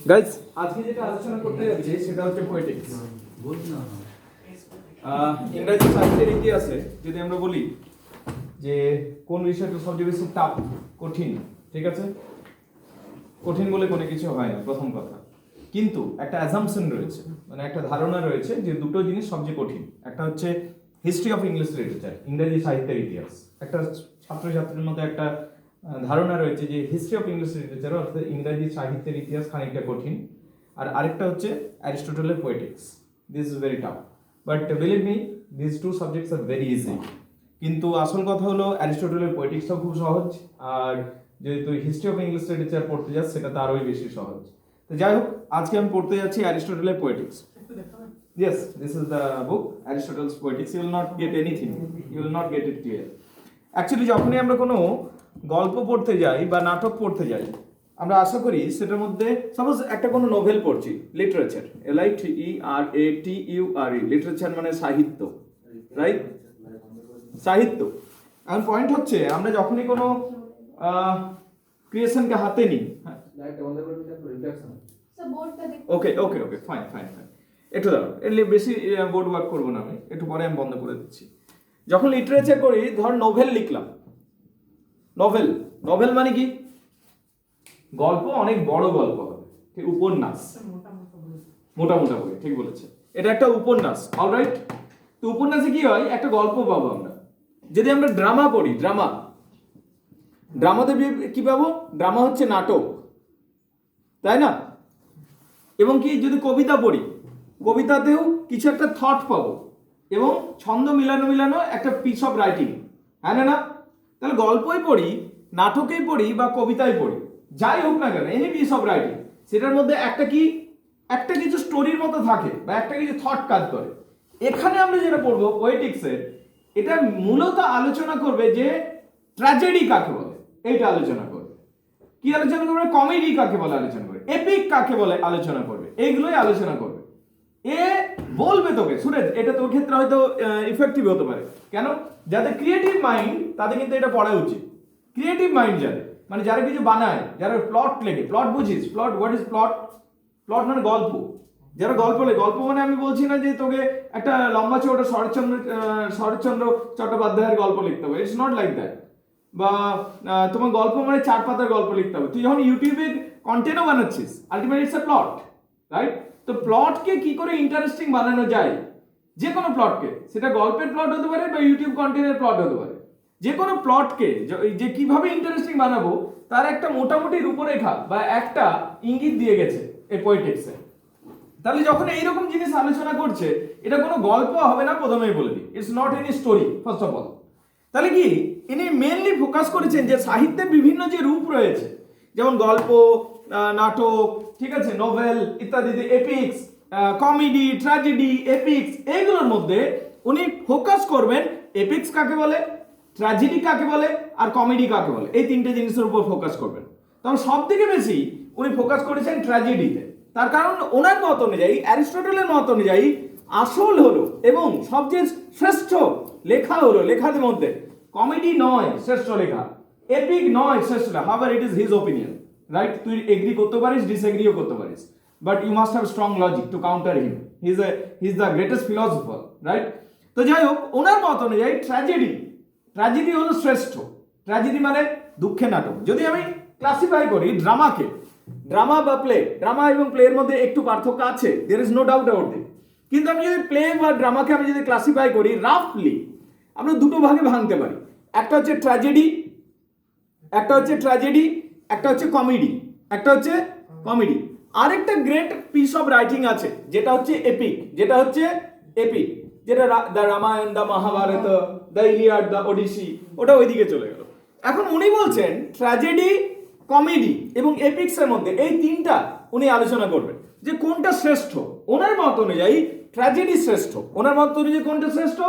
Guys আজকে যেটা আলোচনা করতে যাচ্ছি সেটা হচ্ছে পোয়েটিক্স। ইংরেজি সাহিত্যের ইতিহাসে যদি আমরা বলি যে কোন বিষয়টা সবচেয়ে বেশি টাফ, কঠিন, ঠিক আছে, কঠিন বলে কোনো কিছু হয় না প্রথম কথা, কিন্তু একটা অ্যাজাম্পশন রয়েছে, মানে একটা ধারণা রয়েছে যে দুটো জিনিস সবচেয়ে কঠিন। একটা হচ্ছে হিস্ট্রি অফ ইংলিশ লিটারেচার, ইংরেজি সাহিত্যের ইতিহাস। একটা ছাত্রছাত্রীর মধ্যে একটা ধারণা রয়েছে যে হিস্ট্রি অফ ইংলিশ লিটারেচার অর্থাৎ ইংরেজি সাহিত্যের ইতিহাস খানিকটা কঠিন। আর আরেকটা হচ্ছে অ্যারিস্টটলের Poetics. This is very tough, but believe me this two subjects are very easy. কিন্তু আসল কথা হলো অ্যারিস্টটলের পোয়েটিক্সটাও খুব সহজ, আর যদি তুই হিস্ট্রি অফ ইংলিশ লিটারেচার পড়তে যাস সেটা তো আরোই বেশি সহজ। তো যাই হোক, আজকে আমি পড়তে যাচ্ছি অ্যারিস্টটলের Poetics. Yes, this is the book, Aristotle's Poetics. You will not get anything. You will not get it clear. Actually, যখনই আমরা কোনো গল্প পড়তে যাই বা নাটক পড়তে যাই, আমরা আশা করি সেটার মধ্যে সাপোজ একটা কোনো নোভেল পড়ছি, লিটারেচার, LITERATURE, লিটারেচার মানে সাহিত্য, রাইট? সাহিত্য। আর পয়েন্ট হচ্ছে আমরা যখনই কোনো ক্রিয়েশনকে হাতে নিই, ওকে ওকে ওকে ফাইন ফাইন ফাইন, একটু দাঁড়াও, এলে বেশি বোর্ড ওয়ার্ক করবো না, আমি একটু পরে আমি বন্ধ করে দিচ্ছি। যখন লিটারেচার করি, ধর নোভেল লিখলাম, নোভেল, নোভেল মানে কি? গল্প, অনেক বড় গল্প হবে, ঠিক, উপন্যাস, মোটা মোটা বই, ঠিক বলেছে, এটা একটা উপন্যাস, অলরাইট। তো উপন্যাসে কি হয়, একটা গল্প পাবো আমরা। যদি আমরা ড্রামা পড়ি, ড্রামা, ড্রামাতে কি পাবো? ড্রামা হচ্ছে নাটক, তাই না? এবং কি যদি কবিতা পড়ি, কবিতাতেও কিছু একটা থট পাবো, এবং ছন্দ মিলানো মিলানো একটা পিস অফ রাইটিং, হ্যাঁ না? তাহলে গল্পই পড়ি, নাটকেই পড়ি বা কবিতায় পড়ি, যাই হোক না কেন, এনি পিস অফ রাইটিং, সেটার মধ্যে একটা কি, একটা কিছু স্টোরির মতো থাকে বা একটা কিছু থট কাজ করে। এখানে আমরা যেটা পড়বো পোয়েটিক্সের, এটা মূলত আলোচনা করবে যে ট্র্যাজেডি কাকে বলে, এইটা আলোচনা করবে। কি আলোচনা করবে? কমেডি কাকে বলে আলোচনা করবে, এপিক কাকে বলে আলোচনা করবে, এইগুলোই আলোচনা করবে। এ বলবে তোকে, সুরেশ এটা তোর ক্ষেত্রে হয়তো ইফেক্টিভ হতে পারে। কেন? যাদের ক্রিয়েটিভ মাইন্ড তাদের কিন্তু এটা পড়া উচিত। ক্রিয়েটিভ মাইন্ড যাদের, মানে যারা কিছু বানায়, যারা প্লট লেগে, প্লট বুঝিস? Plot, what is plot? Plot মানে গল্প। যারা গল্প লেগে, গল্প মানে আমি বলছি না যে তোকে একটা লম্বা চৌড়া শরৎচন্দ্র চট্টোপাধ্যায়ের গল্প লিখতে হবে, ইটস নট লাইক দ্যাট। বা তোমার গল্প মানে 4 পাতার গল্প লিখতে হবে। তুই যখন ইউটিউবে কন্টেন্টও বানাচ্ছিস, ultimately it's a plot, right? তো প্লটকে কি করে ইন্টারেস্টিং বানানো যায়, যে কোনো প্লটকে, সেটা গল্পের প্লট হতে পারে বা ইউটিউব কন্টেন্টের প্লট হতে পারে, যে কোনো প্লটকে যে কিভাবে ইন্টারেস্টিং বানাবো তার একটা মোটামুটি রূপরেখা বা একটা ইঙ্গিত দিয়ে গেছে এই পোয়েটিক্সে। তাহলে যখন এইরকম জিনিস আলোচনা করছে, এটা কোনো গল্প হবে না, প্রথমেই বলে দিই, it's not any story first of all. তাহলে কি ইনি মেনলি ফোকাস করেছেন যে সাহিত্যের বিভিন্ন যে রূপ রয়েছে, যেমন গল্প, নাটক, ঠিক আছে, নোভেল ইত্যাদি, এপিক্স, কমেডি, ট্র্যাজেডি, এপিক্স, এইগুলোর মধ্যে উনি ফোকাস করবেন এপিক্স কাকে বলে, ট্র্যাজেডি কাকে বলে, আর কমেডি কাকে বলে, এই তিনটে জিনিসের উপর ফোকাস করবেন। তবে সব থেকে বেশি উনি ফোকাস করেছেন ট্র্যাজেডিতে। তার কারণ ওনার মত অনুযায়ী, অ্যারিস্টটলের মত অনুযায়ী, আসল হলো এবং সবচেয়ে শ্রেষ্ঠ লেখা হলো, লেখাদের মধ্যে কমেডি নয় শ্রেষ্ঠ লেখা, এপিক নয় শ্রেষ্ঠ লেখা। However it is his opinion, right? তুই এগ্রি করতে পারিস, ডিসএগ্রিও করতে পারিস, but you must have strong logic to counter him. He is the greatest philosopher, right? তো যাই হোক, ওনার মত অনুযায়ী ট্র্যাজেডি হলো শ্রেষ্ঠ। ট্র্যাজেডি মানে দুঃখের নাটক। যদি আমি ক্লাসিফাই করি ড্রামাকে, ড্রামা বা প্লে, ড্রামা এবং প্লের মধ্যে একটু পার্থক্য আছে, there is no doubt about it. কিন্তু আমি যদি প্লে বা ড্রামাকে আমি যদি ক্লাসিফাই করি রাফলি, আমরা দুটো ভাগে ভাঙতে পারি। একটা হচ্ছে ট্র্যাজেডি, একটা হচ্ছে ট্র্যাজেডি, একটা হচ্ছে কমেডি, একটা হচ্ছে কমেডি। আরেকটা গ্রেট পিস অফ রাইটিং আছে যেটা হচ্ছে এপিক, যেটা হচ্ছে এপিক, যেটা the Ramayana, the Mahabharata, the Iliad, the Odyssey, ওটা ওইদিকে চলে গেল। এখন উনি বলছেন ট্র্যাজেডি, কমেডি এবং এপিক্সের মধ্যে এই তিনটা উনি আলোচনা করবেন যে কোনটা শ্রেষ্ঠ। ওনার মত অনুযায়ী ট্র্যাজেডি শ্রেষ্ঠ। ওনার মত অনুযায়ী কোনটা শ্রেষ্ঠ?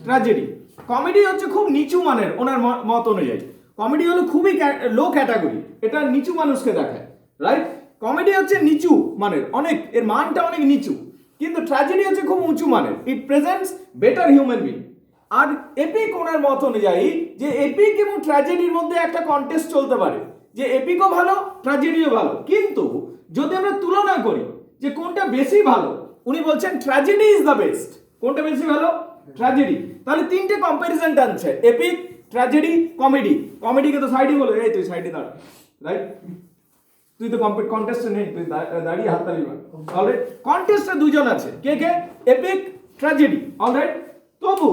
ট্র্যাজেডি। কমেডি হচ্ছে খুব নিচু মানের, ওনার মত অনুযায়ী কমেডি হলো খুবই লো ক্যাটাগরি, এটা নিচু মানুষকে দেখায়, রাইট? কমেডি হচ্ছে নিচু মানের, অনেক, এর মানটা অনেক নিচু। কিন্তু ট্র্যাজেডি হচ্ছে খুব উঁচু মানের, ইট প্রেজেন্টস বেটার হিউম্যান বিং। আর এপিক ওনার মত অনুযায়ী যে এপিক এবং ট্র্যাজেডির মধ্যে একটা কন্টেস্ট চলতে পারে, যে এপিকও ভালো, ট্র্যাজেডিও ভালো, কিন্তু যদি আমরা তুলনা করি যে কোনটা বেশি ভালো, উনি বলছেন ট্র্যাজেডি ইজ দ্য বেস্ট। কোনটা বেশি ভালো? ট্র্যাজেডি। তাহলে তিনটে কম্প্যারিজন টানছে, এপিক, ট্র্যাজেডি, কমেডি। কমেডিকে তো সাইডে বলে, এই তুই সাইডে দাঁড়া, রাইট? তুই তো কন্টেস্টে নেই, তুই দাঁড়িয়ে হাততালি মার। অলরাইট, কন্টেস্টে দুজন আছে, কে কে? Epic, tragedy. অলরাইট, তবু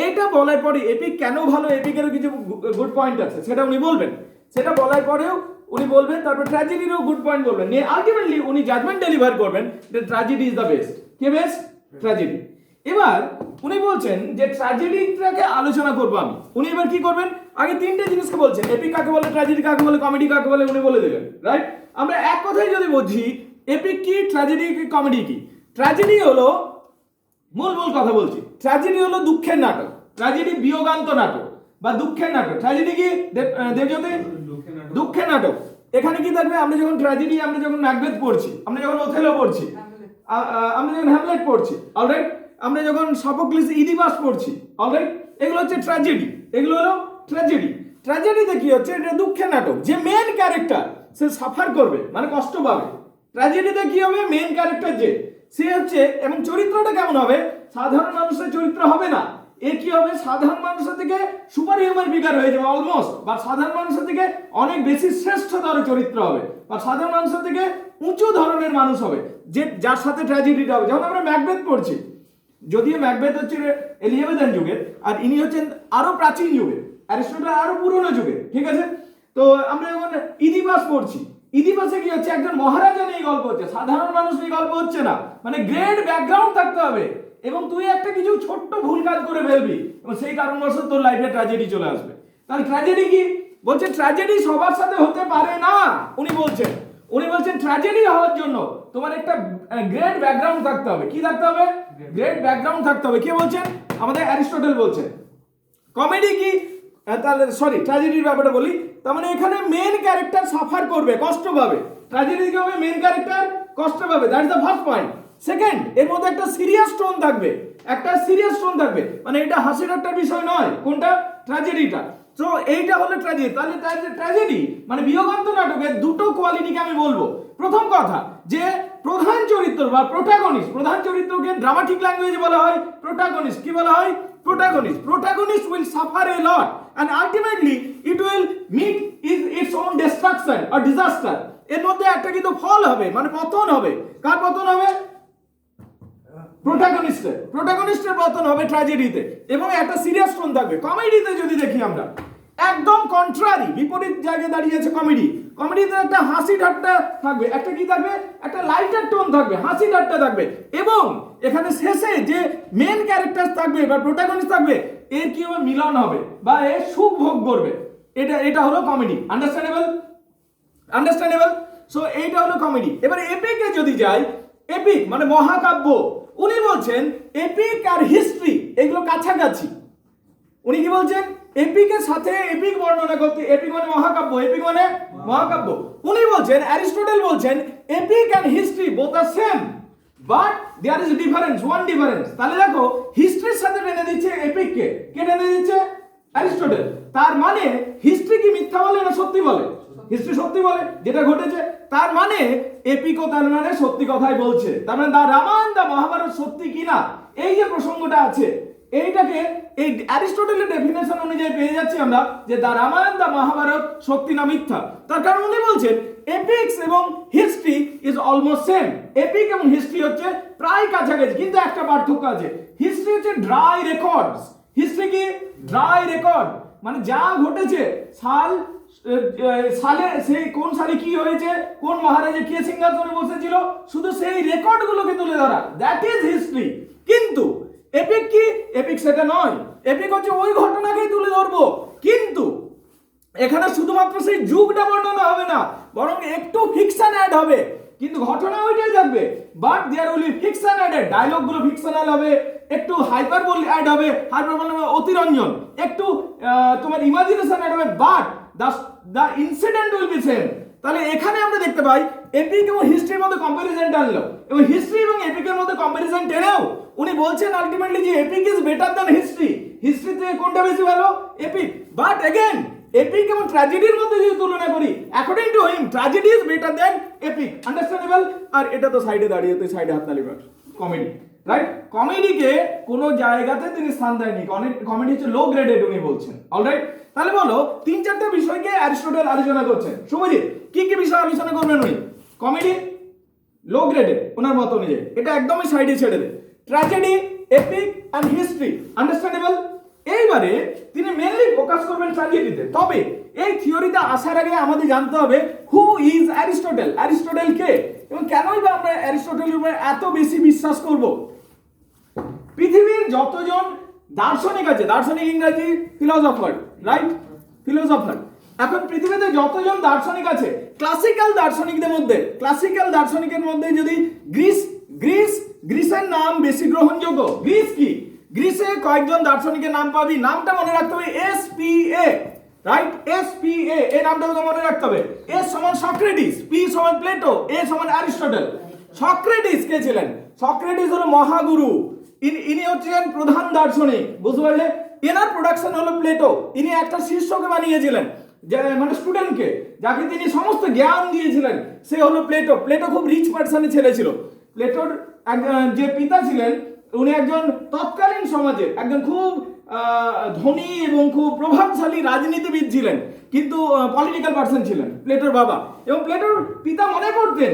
এইটা বলার পরে এপিক কেন ভালো, এপিকেরও কিছু গুড পয়েন্ট আছে, সেটা উনি বলবেন। সেটা বলার পরেও উনি বলবেন, তারপর ট্র্যাজেডিরও গুড পয়েন্ট বলবেন, নিয়ে আলটিমেটলি উনি জাজমেন্ট ডেলিভার করবেন যে tragedy is the best. K best? Tragedy. এবার উনি বলছেন যে ট্র্যাজেডিটাকে আলোচনা করবো আমি। উনি এবার কি করবেন? আগে তিনটে জিনিসকে বলছেন, এপিক কাকে বলে, ট্র্যাজেডি কাকে বলে, কমেডি কাকে বলে, উনি বলে দেবেন, রাইট? আমরা এক কথায় যদি বুঝি, এপিক কি, ট্র্যাজেডি কি, কমেডি কি। ট্র্যাজেডি হলো, মূল কথা বলছি, ট্র্যাজেডি হলো দুঃখের নাটক। ট্র্যাজেডি বিয়োগান্ত নাটক বা দুঃখের নাটক। ট্র্যাজেডি কি দেবজ্যোতি? দুঃখের নাটক। এখানে কি থাকবে? আমরা যখন ট্র্যাজেডি, আমরা যখন ম্যাকবেথ পড়ছি, আমরা যখন ওথেলো পড়ছি, আমরা যখন হ্যামলেট পড়ছি, অলরাইট, আমরা যখন সফোক্লিস ইডিপাস পড়ছি, অলরাইট, এগুলো হচ্ছে ট্র্যাজেডি। এগুলো হলো ট্র্যাজেডি। ট্র্যাজেডিতে কি হচ্ছে? এটা দুঃখের নাটক। যে মেন ক্যারেক্টার সে সাফার করবে, মানে কষ্ট পাবে। ট্র্যাজেডিতে কি হবে? মেন ক্যারেক্টার যে সে হচ্ছে, এবং চরিত্রটা কেমন হবে? সাধারণ মানুষের চরিত্র হবে না। এ কি হবে? সাধারণ মানুষের থেকে সুপার হিউম্যান ফিগার হয়ে যাবে অলমোস্ট, বা সাধারণ মানুষের থেকে অনেক বেশি শ্রেষ্ঠতর চরিত্র হবে, বা সাধারণ মানুষের থেকে উঁচু ধরনের মানুষ হবে, যে যার সাথে ট্র্যাজেডিটা হবে। যেমন আমরা ম্যাকবেথ পড়ছি, যদিও ম্যাকবেথ হচ্ছে এলিজাবেথান যুগের, আর ইনি হচ্ছেন আরো প্রাচীন যুগের, অ্যারিস্টটল আরো পুরনো যুগের, ঠিক আছে? তো আমরা যখন ইডিপাস পড়ছি, ইডিপাসে কি হচ্ছে? একজন মহারাজা নিয়ে গল্প হচ্ছে, সাধারণ মানুষ নিয়ে গল্প হচ্ছে না। মানে গ্রেট ব্যাকগ্রাউন্ড থাকতে হবে, এবং তুই একটা কিছু ছোট্ট ভুল কাজ করে ফেলবি, এবং সেই কারণবশত তোর লাইফে ট্র্যাজেডি চলে আসবে। তাহলে ট্র্যাজেডি কি? বলছে ট্র্যাজেডি সবার সাথে হতে পারে না। উনি বলছেন ট্র্যাজেডি হওয়ার জন্য তোমার একটা গ্রেট ব্যাকগ্রাউন্ড থাকতে হবে। কি থাকতে হবে? গ্রেট ব্যাকগ্রাউন্ড থাকতে হবে। কে বলছেন? আমাদের অ্যারিস্টটল বলছেন। কমেডি কি? তাহলে সরি, ট্র্যাজেডির ব্যাপারটা বলি। তার মানে এখানে মেন ক্যারেক্টার সাফার করবে, কষ্ট পাবে। ট্র্যাজেডি কি হবে? মেন ক্যারেক্টার কষ্ট পাবে। That is the first point. Second, এর মধ্যে একটা সিরিয়াস টোন থাকবে, মানে এটা হাসি ঠাট্টার বিষয় নয়। কোনটা? ট্র্যাজেডিটা। তো এইটা হলো ট্র্যাজেডি। তাহলে ট্র্যাজেডি মানে বিয়োগান্ত নাটকের দুটো কোয়ালিটিকে আমি বলবো। প্রথম কথা, যে প্রধান চরিত্র বা প্রোটাগনিস্ট, প্রধান চরিত্রকে ড্রামাটিক ল্যাঙ্গুয়েজে বলা হয় প্রোটাগনিস্ট। কি বলা হয়? Protagonist will suffer a lot and ultimately it will meet its own destruction or disaster. এর মধ্যে একটা কিন্তু ফল হবে, মানে পতন হবে। কার পতন হবে? প্রোটাগনিস্টের পতন হবে ট্র্যাজেডিতে, এবং একটা সিরিয়াস টোন থাকবে। কমেডিতে যদি দেখি আমরা, একদম কন্ট্রারি, বিপরীত জায়গায় দাঁড়িয়েছে কমেডি। কমেডিতে একটা হাসি ঠাট্টা থাকবে, একটা কি থাকবে? একটা লাইটার টোন থাকবে, হাসি ঠাট্টা থাকবে, এবং এখানে শেষে যে মেন ক্যারেক্টার থাকবে বা প্রোটাগনিস্ট থাকবে, এর কি হবে? মিলন হবে, বা এর সুখ ভোগ করবে। এটা হলো কমেডি। আন্ডারস্ট্যান্ডেবল? সো এইটা হলো কমেডি। এবার এপিকে যদি যাই, এপিক মানে মহাকাব্য। উনি বলছেন এপিক আর হিস্ট্রি এগুলো কাছাকাছি। উনি কি বলছেন? এপিকের সাথে এপিক বর্ণনা করতে, এপিক মানে মহাকাব্য, এপিক মানে মহাকাব্য। উনি বলছেন, অ্যারিস্টটল বলছেন epic and history both are same, but there is difference, one difference. তাহলে দেখো, হিস্ট্রির সাথে টেনে দিচ্ছে এপিককে। কে টেনে দিচ্ছে? অ্যারিস্টটল। তার মানে হিস্ট্রি কি মিথ্যা বলে না সত্যি বলে? হিস্ট্রি সত্যি বলে, যেটা ঘটেছে। তার মানে এপিকও তার মানে সত্যি কথাই বলছে। তার মানে দা রামায়ণ, দা মহাভারত সত্যি কিনা, এই যে প্রসঙ্গটা আছে, এইটাকে এই অ্যারিস্টটলের ডেফিনেশন অনুযায়ী পেয়ে যাচ্ছি আমরা, যে দা রামায়ণ, দা মহাভারত সত্যি না মিথ্যা। তার কারণ উনি বলছেন এপিক্স এবং history is almost same. Epic এবং হিস্ট্রি হচ্ছে প্রায় কাছাকাছি, কিন্তু একটা পার্থক্য আছে। হিস্ট্রি হচ্ছে ড্রাই রেকর্ডস। হিস্ট্রি কি? ড্রাই রেকর্ড, মানে যা ঘটেছে সালে, সেই কোন সালে কি হয়েছে, কোন মহারাজা কে সিংহাসনে বসেছিল, শুধু সেই রেকর্ডগুলোকে তুলে ধরা, দ্যাট ইজ হিস্ট্রি। কিন্তু এপিক কি? এপিক সেটা নয়। এপিক হচ্ছে ওই ঘটনাকেই তুলে ধরবো, কিন্তু এখানে শুধুমাত্র সেই যুগটা বর্ণনা হবে না, বরং একটু ফিকশন অ্যাড হবে, কিন্তু ঘটনা ওইটাই থাকবে। But there will be fiction added, ডায়লগগুলো ফিকশনাল হবে, একটু হাইপারবোল অ্যাড হবে, হাইপারবোল মানে অতিরঞ্জন, একটু তোমার ইমাজিনেশন অ্যাড হবে, but the incident will be same. তাহলে এখানে আমরা দেখতে পাই এপিক এবং হিস্ট্রির মধ্যে কম্পারিজন টানলো, এবং হিস্ট্রি এবং এপিকের মধ্যে কম্পারিজন টেনেও উনি বলছেন আলটিমেটলি যে epic is better than history. History থেকে কোনটা বেশি ভালো? এপিক। বাট अगेन এপিক এবং ট্র্যাজেডির মধ্যে যদি তুলনা করি, according to him tragedy is better than epic, understandable. আর এটা তো সাইডে দাঁড়িয়ে, তুই সাইডে হাততালি মার, কমেডি, রাইট? কমেডিকে কোনো জায়গাতে তিনি স্থান দেয়নি, কমেডি হচ্ছে লো গ্রেডেড উনি বলছেন, অলরাইট? তাহলে বলো 3-4টা বিষয়কে অ্যারিস্টটল আলোচনা করছেন। শুভজিৎ, কি কি বিষয় আলোচনা করবেন উনি? কমেডি লো গ্রেডেড ওনার মত অনুযায়ী, এটা একদমই সাইডে ছেড়ে দেয়। Tragedy, epic and history, understandable. এইবারে তিনি মেনলি ফোকাস করবেন ট্র্যাজেডিতে। তবে এই থিওরিতে আসার আগে আমাদের জানতে হবে হু ইজ অ্যারিস্টটল, অ্যারিস্টটল কে, এবং কেনই বা আমরা অ্যারিস্টটলের উপরে এত বেশি বিশ্বাস করব? পৃথিবীর যতজন দার্শনিক আছে, দার্শনিক ইংরেজি ফিলোসফার, রাইট? ফিলোসফার। এখন পৃথিবীতে যতজন দার্শনিক আছে, ক্লাসিক্যাল দার্শনিকের মধ্যে যদি গ্রিসের নাম বেশি গ্রহণযোগ্য। গ্রিস কি? গ্রিসে কয়েকজন দার্শনিকের নাম পাবি, নামটা মনে রাখতে হবে SPA, রাইট? SPA, এই নামটা মনে রাখতে হবে। S সমান সক্রেটিস, P সমান প্লেটো, A সমান অ্যারিস্টটল। সক্রেটিস কে ছিলেন? সক্রেটিস হলো মহাগুরু, ইনি হচ্ছেন প্রধান দার্শনিক, বুঝতে পারলে? এনার প্রোডাকশন হলো প্লেটো। ইনি একটা শিষ্যকে বানিয়েছিলেন, মানে স্টুডেন্টকে, যাকে তিনি সমস্ত জ্ঞান দিয়েছিলেন, সে হলো প্লেটো। প্লেটো খুব রিচ পার্সনের ছেলে ছিল। প্লেটোর যে পিতা ছিলেন, উনি একজন তৎকালীন সমাজের একজন খুব ধনী এবং খুব প্রভাবশালী রাজনীতিবিদ ছিলেন, কিন্তু পলিটিক্যাল পার্সন ছিলেন প্লেটোর বাবা। এবং প্লেটোর পিতা মনে করতেন,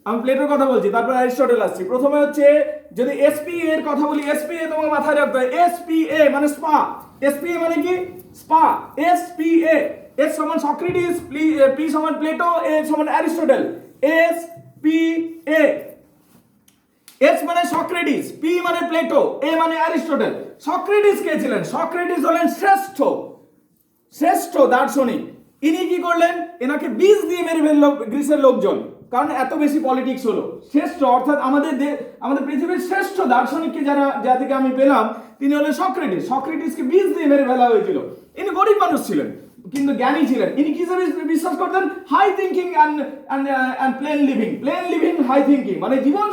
আমি প্লেটোর কথা বলছি, তারপর অ্যারিস্টটল আসছি। প্রথমে হচ্ছে যদি SPA এর কথা বলি, SPA তোমাকে মাথায় রাখতে হবে। SPA মানে স্পা। SPA মানে কি? স্পা। SPA, S সমান সক্রেটিস, P সমান প্লেটো, A সমান অ্যারিস্টটল। SPA, S মানে সক্রেটিস, P মানে প্লেটো, A মানে অ্যারিস্টটল। সক্রেটিস কে ছিলেন? সক্রেটিস হলেন শ্রেষ্ঠ দার্শনিক। ইনি কি করলেন? এনাকে বিষ দিয়ে মেরে ফেললো গ্রিসের লোকজন, কারণ এত বেশি পলিটিক্স হলো। শ্রেষ্ঠ অর্থাৎ আমাদের পৃথিবীর শ্রেষ্ঠ দার্শনিককে যাদেরকে আমি পেলাম, তিনি হলেন সক্রেটিস। সক্রেটিসকে বিষ দিয়ে মেরে ফেলা হয়েছিল। ইনি গরিব মানুষ ছিলেন, কিন্তু জ্ঞানী ছিলেন। ইনি কি বিশ্বাস করতেন? High thinking and plain living, high thinking, মানে জীবন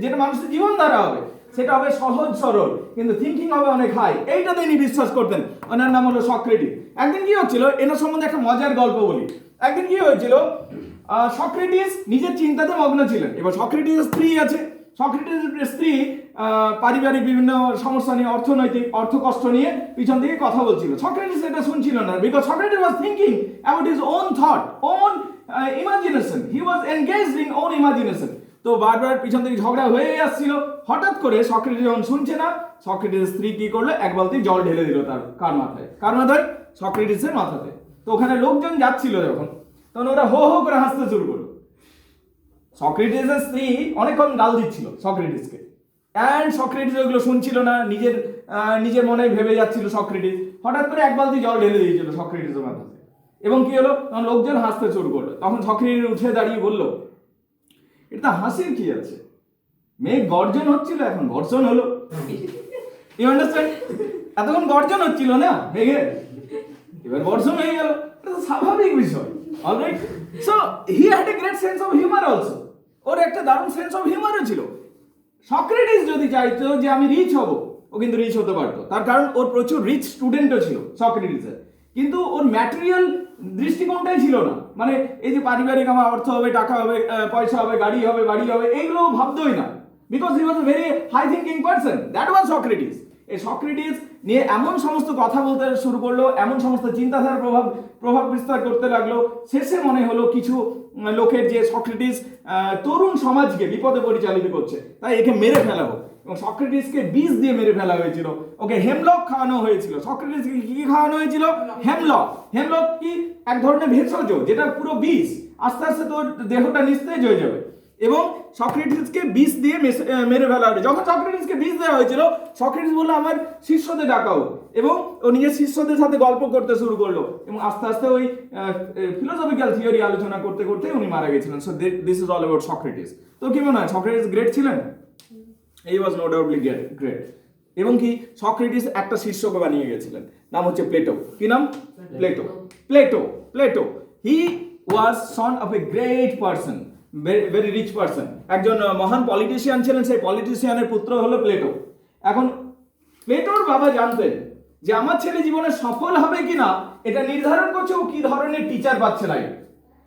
যেটা মানুষের জীবন ধারা হবে সেটা হবে সহজ সরল, কিন্তু থিঙ্কিং হবে অনেক হাই। এইটাতে ইনি বিশ্বাস করতেন। ওনার নাম হলো সক্রেটিস। একদিন কি হচ্ছিল, এনার সম্বন্ধে একটা মজার গল্প বলি। একদিন কি হয়েছিল, সক্রেটিস নিজের চিন্তাতে মগ্ন ছিলেন। এবার সক্রেটিসের স্ত্রী আছে, সক্রেটিসের স্ত্রী পারিবারিক বিভিন্ন সমস্যা নিয়ে, অর্থ কষ্ট নিয়ে পিছন থেকে কথা বলছিল। সক্রেটিস এটা শুনছিল না, because Socrates was thinking about his own thought, own imagination. He was engaged in own imagination. তো বারবার পিছন থেকে ঝগড়া হয়ে আসছিল। হঠাৎ করে সক্রেটিস যখন শুনছে না, সক্রেটিসের স্ত্রী কি করলো, এক বালতি জল ঢেলে দিল তার কার মাথায়? সক্রেটিসের মাথাতে। তো ওখানে লোকজন যাচ্ছিল যখন, তখন ওরা হো হো করে হাসতে শুরু করলো। সক্রেটিসের স্ত্রী অনেকক্ষণ গাল দিচ্ছিল সক্রেটিসকে, অ্যান্ড সক্রেটিস ওগুলো শুনছিল না, নিজের মনে ভেবে যাচ্ছিল সক্রেটিস। হঠাৎ করে এক বালতি জল ঢেলে দিয়েছিল সক্রেটিসের মাথাতে, এবং কি হলো, তখন লোকজন হাসতে শুরু করলো। তখন সক্রেটিস উঠে দাঁড়িয়ে বলল, এটা হাসির কি আছে? মেঘ গর্জন হচ্ছিল, এখন বর্ষণ হলো। You understand? এতক্ষণ গর্জন হচ্ছিল না মেঘে, এবার বর্ষণ হয়ে গেল। এটা তো স্বাভাবিক বিষয়, alright? So he had a great sense of humour also. ওর একটা দারুণ সেন্স অফ হিউমারও ছিল। সক্রেটিস যদি চাইতো যে আমি রিচ হব, ও কিন্তু রিচ হতে পারতো, তার কারণ ওর প্রচুর রিচ স্টুডেন্টও ছিল সক্রেটিসের। কিন্তু ওর ম্যাটেরিয়াল দৃষ্টিকোণটাই ছিল না, মানে এই যে পারিবারিক আমার অর্থ হবে, টাকা হবে, পয়সা হবে, গাড়ি হবে, বাড়ি হবে, এইগুলো ভাবতোই না, because he was a very high thinking person. That was Socrates. এই সক্রেটিস নিয়ে এমন সমস্ত কথা বলতে শুরু করলো, এমন সমস্ত চিন্তাধারার প্রভাব বিস্তার করতে লাগলো, শেষে মনে হলো কিছু লোকের যে সক্রেটিস তরুণ সমাজকে বিপদে পরিচালিত করছে, তাই একে মেরে ফেলা হোক। এবং সক্রেটিসকে বিষ দিয়ে মেরে ফেলা হয়েছিল, ওকে হেমলক খাওয়ানো হয়েছিল। সক্রেটিসকে কি খাওয়ানো হয়েছিল? হেমলক। হেমলক কি? এক ধরনের ভেষজ, যেটা পুরো বিষ, আস্তে আস্তে তোর দেহটা নিস্তেজ হয়ে যাবে। এবং সক্রেটিসকে বিষ দিয়ে মেরে ফেলা হয়েছে। যখন সক্রেটিসকে বিষ দেওয়া হয়েছিল, সক্রেটিস বললো আমার শিষ্যদের ডাকাও, এবং ও নিজের শিষ্যদের সাথে গল্প করতে শুরু করলো, এবং আস্তে আস্তে ওই ফিলোসফিক্যাল থিওরি আলোচনা করতে করতে উনি মারা গেছিলেন। So this is all about Socrates. তো কি মনে হয়, সক্রেটিস গ্রেট ছিলেন? হি ওয়াজ নো ডাউটলি গ্রেট। এবং কি, সক্রেটিস একটা শিষ্যকে বানিয়ে গেছিলেন, নাম হচ্ছে প্লেটো। কি নাম? Plato. He was son of a great person, very rich person. একজন মহান পলিটিশিয়ান ছিলেন, সেই পলিটিশিয়ানের পুত্র হলো প্লেটো। এখন প্লেটোর বাবা জানতেন যে আমার ছেলে জীবনে সফল হবে কিনা এটা নির্ধারণ করছে ও কি ধরনের টিচার পাচ্ছে লাইফ।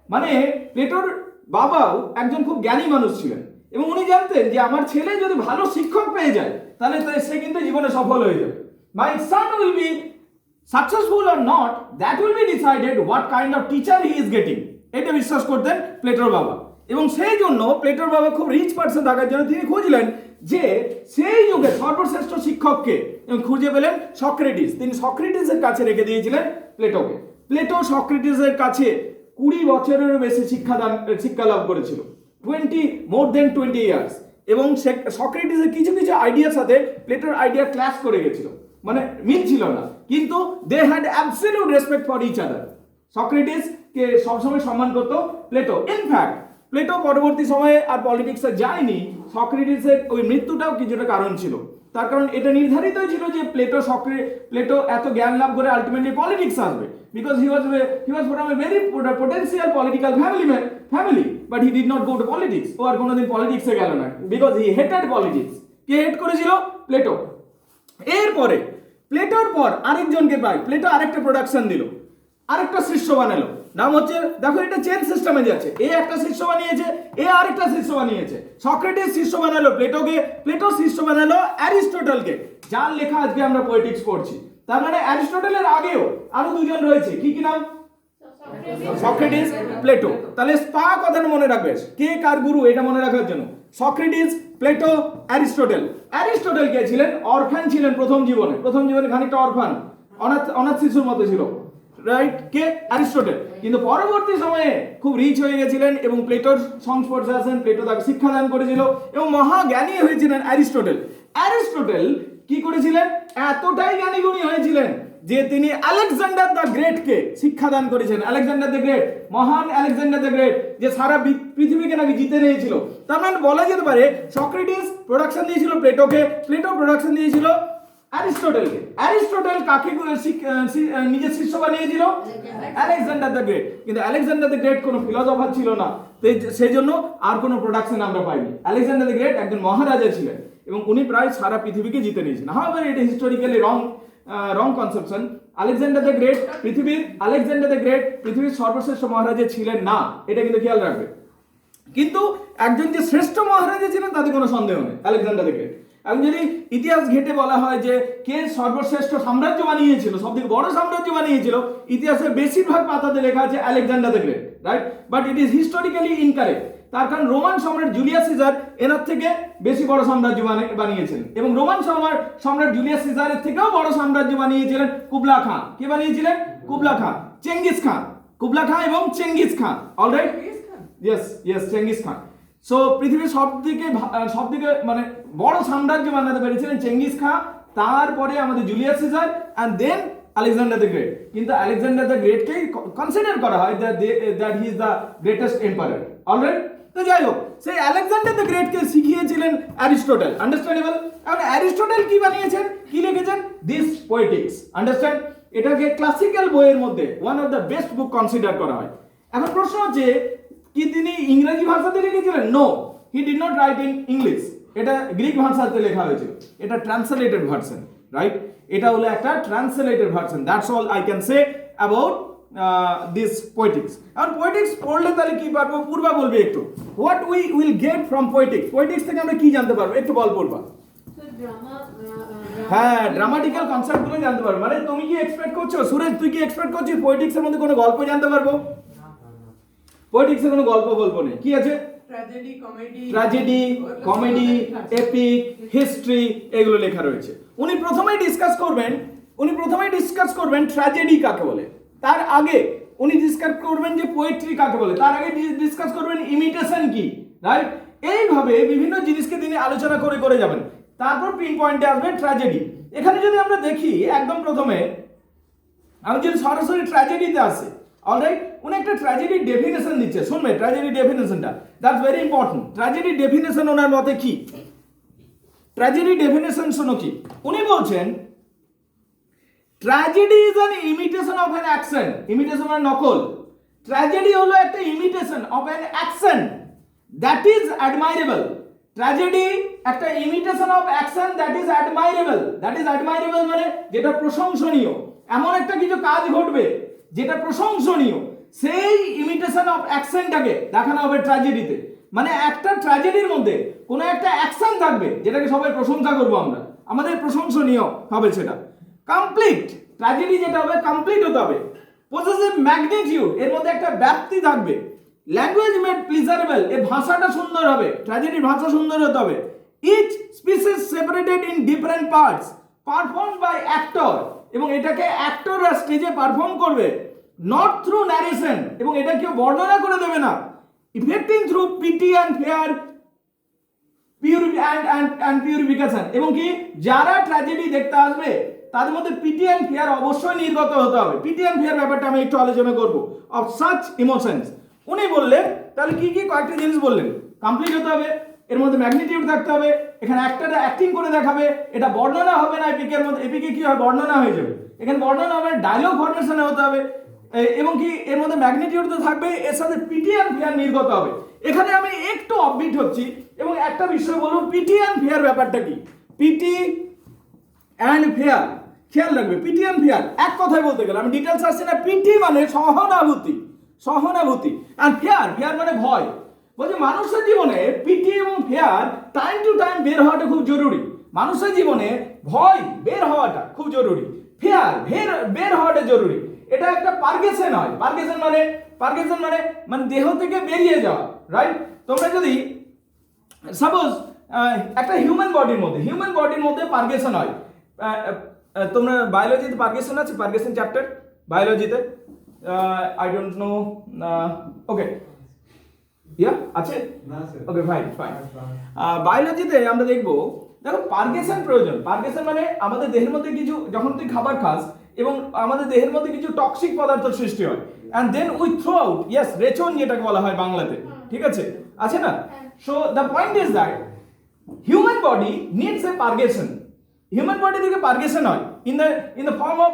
মানে প্লেটোর বাবাও একজন খুব জ্ঞানী মানুষ ছিলেন এবং উনি জানতেন যে আমার ছেলে যদি ভালো শিক্ষক পেয়ে যায় তাহলে সে কিন্তু জীবনে সফল হয়ে যাবে। মাই son will be successful or not, that will be decided what kind of teacher he is getting. এটা বিশ্বাস করতেন প্লেটোর বাবা এবং সেই জন্য প্লেটোর বাবা খুব রিচ পার্সন থাকার জন্য তিনি খুঁজলেন যে সেই যুগে সর্বশ্রেষ্ঠ শিক্ষককে এবং খুঁজে পেলেন সক্রেটিস। তিনি সক্রেটিসের কাছে রেখে দিয়েছিলেন প্লেটোকে। প্লেটো সক্রেটিসের কাছে 20 বছরেরও বেশি শিক্ষা লাভ করেছিল, more than 20 years। এবং সক্রেটিসের কিছু কিছু আইডিয়ার সাথে প্লেটোর আইডিয়া ক্ল্যাশ করে গেছিল, মানে মিল ছিল না, কিন্তু they had absolute respect for each other. সক্রেটিসকে সবসময় সম্মান করত প্লেটো। ইনফ্যাক্ট প্লেটো পরবর্তী সময়ে আর পলিটিক্সে যায়নি। সক্রেটিসের ওই মৃত্যুটাও কিছুটা কারণ ছিল। তার কারণ এটা নির্ধারিত ছিল যে প্লেটো এত জ্ঞান লাভ করে আলটিমেটলি পলিটিক্স আসবে, because he was from a very potential political family, but he did not go to politics. ও আর কোনোদিন পলিটিক্সে গেল না, বিকজ হি হেটেড পলিটিক্স। কে হেট করেছিল? প্লেটো। এরপরে প্লেটোর পর আরেকজনকে পাই, প্লেটো আরেকটা প্রোডাকশন দিল, আরেকটা শিষ্য বানালো। নাম হচ্ছে, দেখো এটা চেন সিস্টেমে যাচ্ছে, এ একটা শিষ্য বানিয়েছে, এ আরেকটা শিষ্য বানিয়েছে। সক্রেটিস শিষ্য বানালো প্লেটোকে, প্লেটো শিষ্য বানালো অ্যারিস্টটলকে, যার লেখা আজকে আমরা পোয়েটিক্স পড়ছি। তার মানে অ্যারিস্টটলের আগেও আরো দুজন রয়েছে, কি কি নাম? Socrates, Plato. তাহলে স্পা কথাটা মনে রাখবে, কে কার গুরু এটা মনে রাখার জন্য। Socrates, Plato, Aristotle. অ্যারিস্টটল কে ছিলেন? অরফান ছিলেন প্রথম জীবনে খানিকটা অরফান, অনাথ শিশুর মতো ছিল, রাইট? কে? অ্যারিস্টটল। কিন্তু পরবর্তী সময়ে খুব রিচ হয়ে গেছিলেন এবং প্লেটোর সংস্পর্শে আসেন, প্লেটো তাকে শিক্ষাদান করেছিল এবং মহাজ্ঞানী হয়েছিলেন অ্যারিস্টটল। অ্যারিস্টটল কি করেছিলেন? এতটাই জ্ঞানীগুণী হয়েছিলেন যে তিনি আলেকজান্ডার দ্য গ্রেটকে শিক্ষাদান করেছেন। আলেকজান্ডার দ্য গ্রেট, মহান আলেকজান্ডার দ্য গ্রেট, যে সারা পৃথিবীকে নাকি জিতে নিয়েছিল। তার মানে বলা যেতে পারে সক্রেটিস প্রোডাকশন দিয়েছিল প্লেটোকে, প্লেটো প্রোডাকশন দিয়েছিল অ্যারিস্টটলকে। অ্যারিস্টটল কাকে নিজের শিষ্য বানিয়েছিল? Alexander the great. কিন্তু আলেকজান্ডার দ্য গ্রেট কোনো ফিলোসফার ছিল না, সেই জন্য আর কোনো প্রোডাকশন আমরা পাইনি। আলেকজান্ডার দ্য গ্রেট একজন মহারাজা ছিলেন এবং উনি প্রায় সারা পৃথিবীকে জিতে নিয়েছেন। However it is historically wrong conception. Alexander the great পৃথিবীর সর্বশ্রেষ্ঠ মহারাজা ছিলেন না, এটা কিন্তু খেয়াল রাখবে। কিন্তু একজন যে শ্রেষ্ঠ মহারাজা ছিলেন তাতে কোনো সন্দেহ নেই, আলেকজান্ডার দ্য গ্রেট। এবং যদি ইতিহাস ঘেটে বলা হয় যে কে সর্বশ্রেষ্ঠ সাম্রাজ্য বানিয়েছিল, সবথেকে বড় সাম্রাজ্য বানিয়েছিল, ইতিহাসের বেশিরভাগ পাতাতে লেখা আছে Alexander the great, right? But it is historically incorrect. তার কারণ রোমান সম্রাট জুলিয়াস সিজার এনার থেকে বেশি বড় সাম্রাজ্য বানিয়েছিলেন এবং রোমান সম্রাট জুলিয়াস সিজারের থেকেও বড় সাম্রাজ্য বানিয়েছিলেন কুবলা খান। কে বানিয়েছিলেন? Kublai Khan, Genghis Khan. Kublai Khan এবং Genghis Khan, alright? Yes, Genghis Khan. So পৃথিবীর সবদিকে মানে বড় সাম্রাজ্য বানাতে পেরেছিলেন চেঙ্গিস খান, তারপরে আমাদের Julius Caesar and then Alexander the great. কিন্তু আলেকজান্ডার দ্য গ্রেটকে কনসিডার করা হয় that he is the greatest empire, alright? তো যাই হোক, সেই আলেকজান্ডার দ্য গ্রেটকে শিখিয়েছিলেন অ্যারিস্টটল, আন্ডারস্ট্যান্ডেবল? এখন অ্যারিস্টটল কি বানিয়েছেন, কি লিখেছেন? This Poetics, understand? এটাকে ক্লাসিক্যাল বইয়ের মধ্যে one of the best book consider করা হয়। এখন প্রশ্ন হচ্ছে কি তিনি ইংরেজি ভাষাতে লিখেছিলেন? No, he did not write in English. এটা গ্রিক ভাষাতে লেখা হয়েছিল, এটা ট্রান্সলেটেড ভার্সন, রাইট? এটা হলো একটা translated version. That's all I can say about this Poetics. এখন পোয়েটিক্স পড়লে তাহলে কি পারবো? পূর্বা বলবে একটু, what we will get from Poetics. Poetics থেকে আমরা কি জানতে পারবো? একটু বল পূর্বা। হ্যাঁ, ড্রামাটিক্যাল কনসেপ্টগুলো জানতে পারবো। মানে তুমি কি এক্সপেক্ট করছো সুরেশ, তুই কি এক্সপেক্ট করছিস পোয়েটিক্সের মধ্যে কোনো গল্প জানতে পারবো? পোয়েটিক্সে কোনো গল্প বলবো না। কি আছে? ট্র্যাজেডি, কমেডি, এপিক, হিস্ট্রি, এগুলো লেখা রয়েছে। উনি প্রথমেই ডিসকাস করবেন ট্র্যাজেডি কাকে বলে, তার আগে উনি ডিসকাস করবেন যে পোয়েট্রি কাকে বলে, তার আগে ডিসকাস করবেন ইমিটেশন কি, রাইট? এইভাবে বিভিন্ন জিনিসকে তিনি আলোচনা করে যাবেন। তারপর পিন পয়েন্টে আসবে ট্র্যাজেডি। এখানে যদি আমরা দেখি একদম প্রথমে, আমি যদি সরাসরি ট্র্যাজেডিতে আসি, অলরাইট? উনি একটা ট্র্যাজেডির ডেফিনেশন দিচ্ছে, শুনবে ট্র্যাজেডি ডেফিনেশনটা, that's very important. Tragedy definition ওনার মতে কি? ট্র্যাজেডি ডেফিনেশন শোনো কি উনি বলছেন, tragedy is an imitation of an action. Imitation মানে নকল। ট্র্যাজেডি হলো একটা imitation of an action that is admirable. Tragedy একটা imitation of action that is admirable, মানে যেটা প্রশংসনীয়, এমন একটা কিছু কাজ ঘটবে যেটা প্রশংসনীয়, সেই ইমিটেশন অফ অ্যাকশনটাকে দেখানো হবে ট্র্যাজেডিতে। মানে একটা ট্র্যাজেডির মধ্যে কোনো একটা অ্যাকশন থাকবে যেটাকে সবাই প্রশংসা করবো আমরা, আমাদের প্রশংসনীয় হবে সেটা। কমপ্লিট, ট্র্যাজেডি যেটা হবে কমপ্লিট হতে হবে। পজেসিভ ম্যাগনিটিউড, এর মধ্যে একটা ব্যাপ্তি থাকবে। ল্যাঙ্গুয়েজ মেড প্লিজারেবল, এর ভাষাটা সুন্দর হবে, ট্র্যাজেডির ভাষা সুন্দর হতে হবে। Each species separated in different parts, perform by actor, এবং এটাকে অ্যাক্টররা স্টেজে পারফর্ম করবে, নট থ্রু ন্যারেশন, এবং এটা কেউ বর্ণনা করে দেবে না, effecting through pity and fair purification, এবং কি যারা ট্র্যাজেডি দেখতে আসবে তাদের মধ্যে পিটি অ্যান্ড ফেয়ার অবশ্যই নির্গত হতে হবে। পিটি অ্যান্ড ফেয়ার ব্যাপারটা আমি একটু আলোচনা করব, অফ সাচ ইমোশনস। উনি বললেন তাহলে কি কি কয়েকটা জিনিস বললেন, কমপ্লিট হতে হবে, এর মধ্যে ম্যাগনিটিউড থাকতে হবে, এখানে অ্যাক্টরটা অ্যাক্টিং করে দেখাবে, এটা বর্ণনা হবে না এপিকের মধ্যে, এপিকে কি হয় বর্ণনা হয়ে যাবে, এখানে বর্ণনা হবে, ডায়লগ ফরমেশনে হতে হবে, এবং কি এর মধ্যে ম্যাগনিটিউড তো থাকবে, এর সাথে পিটি অ্যান্ড ফেয়ার নির্গত হবে। এখানে আমি একটু অফবিট হচ্ছি এবং একটা বিষয় বলুন, পিটি অ্যান্ড ফেয়ার ব্যাপারটা কি? পিটি অ্যান্ড ফেয়ার, খেয়াল রাখবে, পিটি অ্যান্ড ফেয়ার এক কথায় বলতে গেলে, আমি ডিটেলস আসছি না। পিটি মানে সহানুভূতি, সহানুভূতি, আর ফেয়ার, ফেয়ার মানে ভয়। বলছে মানুষের জীবনে পিটি এবং ফেয়ার টাইম টু টাইম বের হওয়াটা খুব জরুরি। মানুষের জীবনে ভয় বের হওয়াটা খুব জরুরি, ফেয়ার বের হওয়াটা জরুরি। এটা একটা পারগেশন হয়, পারগেশন মানে মানে দেহ থেকে বেরিয়ে যাওয়া, রাইট? তোমরা যদি সাপোজ একটা হিউম্যান বডির মধ্যে পারগেশন হয়, তোমরা বায়োলজিতে পারগেশন আছে, পারগেশন চ্যাপ্টার বায়োলজিতে, আই ডোন্ট নো, ওকে ইয়া আছে, ওকে ফাইন। বায়োলজিতে আমরা দেখবো, দেখো পারগেশন প্রয়োজন। পারগেশন মানে আমাদের দেহের মধ্যে কিছু, যখন তুই খাবার খাস এবং আমাদের দেহের মধ্যে কিছু টক্সিক পদার্থ সৃষ্টি হয়, and then we throw out, yes, রেচন যেটাকে বলা হয় বাংলাতে, ঠিক আছে না? So the point is that human body needs a purgation. Human body থেকে পারগেশন হয় in the form of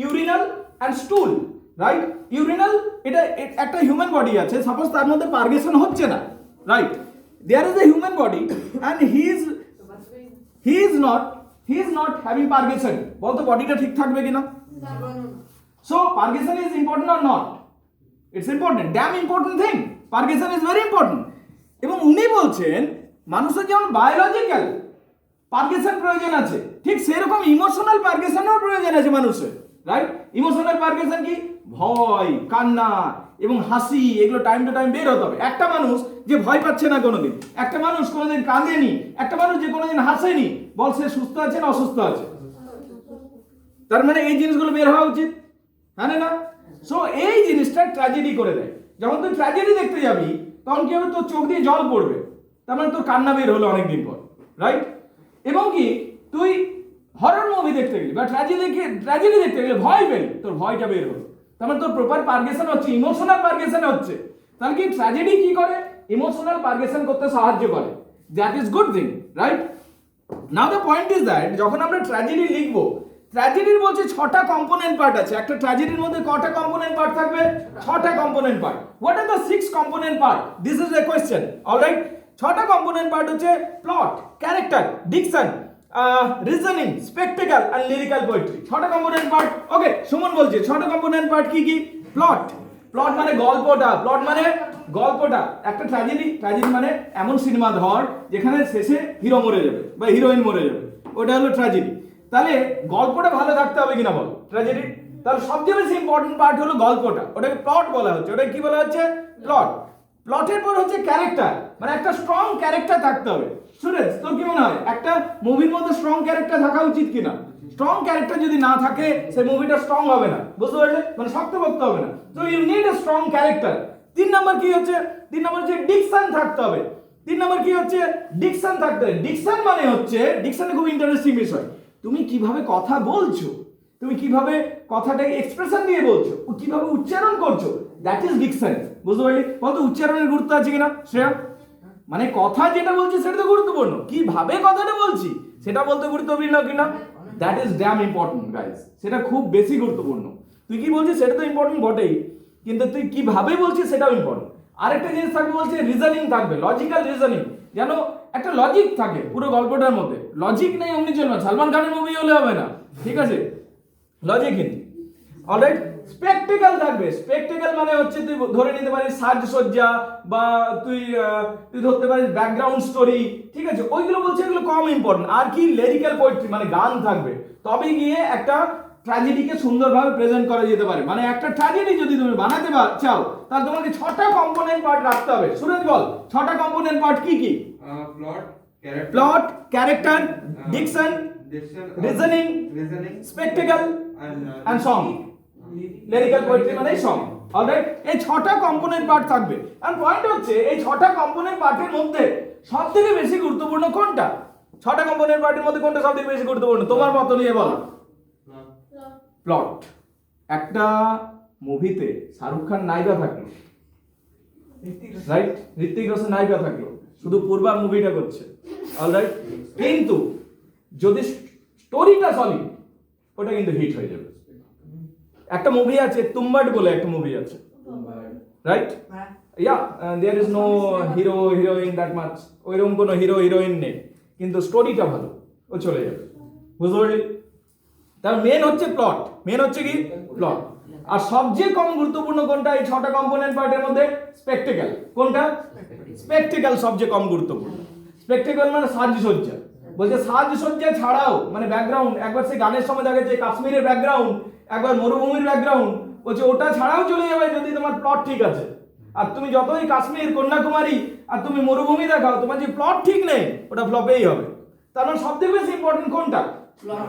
urinal and stool, right? Urinal, এটা একটা হিউম্যান বডি আছে, সাপোজ তার মধ্যে পারগেশন হচ্ছে না, right? There is a human body and he is not having purgation. বলতো বডিটা ঠিক থাকবে কিনা? So purgation is important or not? It's important, damn important thing, purgation is very important. এবং উনি বলছেন মানুষের যেমন বায়োলজিক্যাল পারগেশন প্রয়োজন আছে, ঠিক সেরকম ইমোশনাল পারগেশনেরও প্রয়োজন আছে মানুষের, রাইট? ইমোশনাল পারগেশন কি? ভয়, কান্না এবং হাসি, এগুলো টাইম টু টাইম বের হতে হবে। একটা মানুষ যে ভয় পাচ্ছে না কোনোদিন, একটা মানুষ কোনোদিন কাঁদেনি, একটা মানুষ যে কোনোদিন হাসেনি, বল সে সুস্থ আছে না অসুস্থ আছে? তার মানে এই জিনিসগুলো বের হওয়া উচিত, হ্যাঁ না? সো এই জিনিসটা ট্র্যাজেডি করে দেয়। যখন তুই ট্র্যাজেডি দেখতে যাবি তখন কি হবে, তোর চোখ দিয়ে জল পড়বে, তার মানে তোর কান্না বের হলো অনেকদিন পর, রাইট? এবং কি তুই হরর মুভি দেখতে গেলি বা ট্র্যাজেডি দেখতে গেলে ভয় পেলি, তোর ভয়টা বের হলো, তার মানে তোর প্রপার পারগেশন হচ্ছে, ইমোশনাল পারগেশন হচ্ছে। তাহলে কি ট্র্যাজেডি কি করে? ইমোশনাল পারগেশন করতে সাহায্য করে, that is good thing, right? Now the point is that যখন আমরা ট্র্যাজেডি লিখবো, ট্র্যাজেডির বলছে 6টা কম্পোনেন্ট পার্ট আছে। একটা ট্র্যাজেডির মধ্যে কটা কম্পোনেন্ট পার্ট থাকবে? 6টা component part. What are the 6 component part? This is a question, alright? 6টা কম্পোনেন্ট পার্ট হচ্ছে plot, character, diction, reasoning, spectacle আর লিরিক্যাল পোয়েট্রি। 6টা কম্পোনেন্ট পার্ট। ওকে, সুমন বলছে 6টা কম্পোনেন্ট পার্ট কি কি? প্লট মানে গল্পটা, একটা ট্র্যাজেডি মানে এমন সিনেমা ধর যেখানে শেষে হিরো মরে যাবে বা হিরোইন মরে যাবে, ওটা হলো ট্র্যাজেডি। তাহলে গল্পটা ভালো থাকতে হবে কিনা বল ট্র্যাজেডি? তাহলে সবচেয়ে বেশি ইম্পর্টেন্ট পার্ট হলো গল্পটা, ওটাকে প্লট বলা হচ্ছে। ওটা কি বলা হচ্ছে? প্লট। প্লটের পর হচ্ছে ক্যারেক্টার, মানে একটা স্ট্রং ক্যারেক্টার থাকতে হবে। সুরেশ, তোর কি মনে হয় একটা মুভির মধ্যে স্ট্রং ক্যারেক্টার থাকা উচিত কিনা? স্ট্রং ক্যারেক্টার যদি না থাকে সেই মুভিটা স্ট্রং হবে না, বুঝতে পারলে? মানে শক্তপোক্ত হবে না। তো you need a strong character. 3 number কি হচ্ছে? 3 নম্বর হচ্ছে ডিকশন থাকতে হবে। 3 নম্বর কি হচ্ছে? ডিকশন থাকতে হবে। ডিকশন মানে হচ্ছে, ডিকশনে খুব ইন্টারেস্টিং বিষয়, তুমি কিভাবে কথা বলছো, তুমি কিভাবে কথাটাকে এক্সপ্রেশন দিয়ে বলছো, কিভাবে উচ্চারণ করছো, দ্যাট ইজ ডিকশন, বুঝতে পারলি? বলতো উচ্চারণের গুরুত্ব আছে কিনা শ্রেয়া? মানে কথা যেটা বলছি সেটা তো গুরুত্বপূর্ণ, কিভাবে কথাটা বলছি সেটা বলতে গুরুত্বপূর্ণ কিনা, that is dam important guys, সেটা খুব বেশি গুরুত্বপূর্ণ। তুই কি বলছিস সেটা তো ইম্পর্টেন্ট বটেই, কিন্তু তুই কিভাবে বলছিস সেটাও ইম্পর্টেন্ট। আরেকটা জিনিস থাকবে বলছে রিজনিং থাকবে, লজিক্যাল রিজনিং, যেন একটা লজিক থাকে পুরো গল্পটার মধ্যে। লজিক নেই অমনি চলবে, সালমান খানের মুভি হলে হবে না, ঠিক আছে? লজিক নেই। অলরাইট, স্পেকটেকল থাকবে। স্পেকটেকল মানে হচ্ছে তুই ধরে নিতে পারিস সাজসজ্জা, বা তুই ধরতে পারিস ব্যাকগ্রাউন্ড স্টোরি, ঠিক আছে? ওইগুলো বলছে এগুলো কম ইম্পর্টেন্ট। আর কি লিরিক্যাল পোয়েট্রি মানে গান থাকবে, তবে গিয়ে একটা ট্র্যাজেডিকে সুন্দরভাবে প্রেজেন্ট করা যেতে পারে। মানে একটা ট্র্যাজেডি যদি তুমি বানাতে চাও তাহলে তোমাকে 6টা কম্পোনেন্ট পার্ট রাখতে হবে। সুরেশ বল 6টা কম্পোনেন্ট পার্ট কি কি? Plot, character, diction, reasoning, spectacle and song. Lyrical poetry মানে সং। অলরাইট, এই 6টা কম্পোনেন্ট পার্ট থাকবে। এন্ড পয়েন্ট হচ্ছে এই 6টা কম্পোনেন্ট পার্টের মধ্যে সবথেকে বেশি গুরুত্বপূর্ণ কোনটা? 6টা কম্পোনেন্ট পার্টের মধ্যে কোনটা সবথেকে বেশি গুরুত্বপূর্ণ তোমার মত নিয়ে বলো? প্লট। একটা মুভিতে শাহরুখ খান নায়িকা থাকলো, রাইট, ঋত্বিক রোশন নায়িকা থাকলো, শুধু পূর্বা মুভিটা করছে, অলরাইট, কিন্তু যদি স্টোরিটা সলিড ওটা কিন্তু হিট হয়ে যাবে। একটা মুভি আছে তুম্বাড বলে, একটা মুভি আছে, right? Yeah, there is no hero heroine that much, ওইরকম কোনো হিরো হিরোইন নেই, কিন্তু স্টোরিটা ভালো, ও চলে যাবে। বুঝতে পারলি? তার মেন হচ্ছে প্লট, মেন হচ্ছে কি প্লট। আর সবচেয়ে কম গুরুত্বপূর্ণ কোনটা এই 6টা কম্পোনেন্ট পার্টের মধ্যে? স্পেকটেকল। কোনটা? স্পেকটেকল সবচেয়ে কম গুরুত্বপূর্ণ। স্পেকটেকল মানে সাজসজ্জা। বলছে সাজসজ্জা ছাড়াও মানে ব্যাকগ্রাউন্ড, একবার সে গানের সময় দেখাচ্ছে কাশ্মীরের ব্যাকগ্রাউন্ড, একবার মরুভূমির ব্যাকগ্রাউন্ড, বলছে ওটা ছাড়াও চলে যাবে যদি তোমার প্লট ঠিক আছে। আর তুমি যতই কাশ্মীর, কন্যাকুমারী আর তুমি মরুভূমি দেখাও, তোমার যে প্লট ঠিক নেই ওটা ফ্লপেই হবে। তার মানে সবথেকে বেশি ইম্পর্টেন্ট কোনটা?